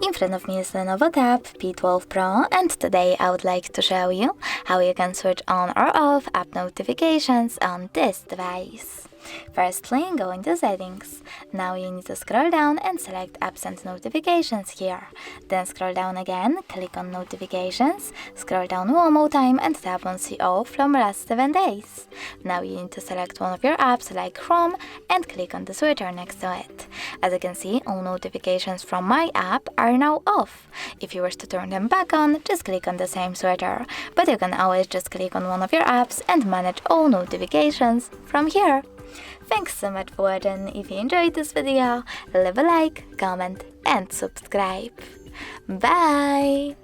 In front of me is LENOVO TAB P12 PRO, and today I would like to show you how you can switch on or off app notifications on this device. Firstly, go into Settings. Now you need to scroll down and select Apps and Notifications here. Then scroll down again, click on Notifications, scroll down one more time and tap on See All from last 7 days. Now you need to select one of your apps like Chrome and click on the switcher next to it. As you can see, all notifications from my app are now off. If you wish to turn them back on, just click on the same switcher. But you can always just click on one of your apps and manage all notifications from here. Thanks so much for watching. If you enjoyed this video, leave a like, comment and subscribe. Bye!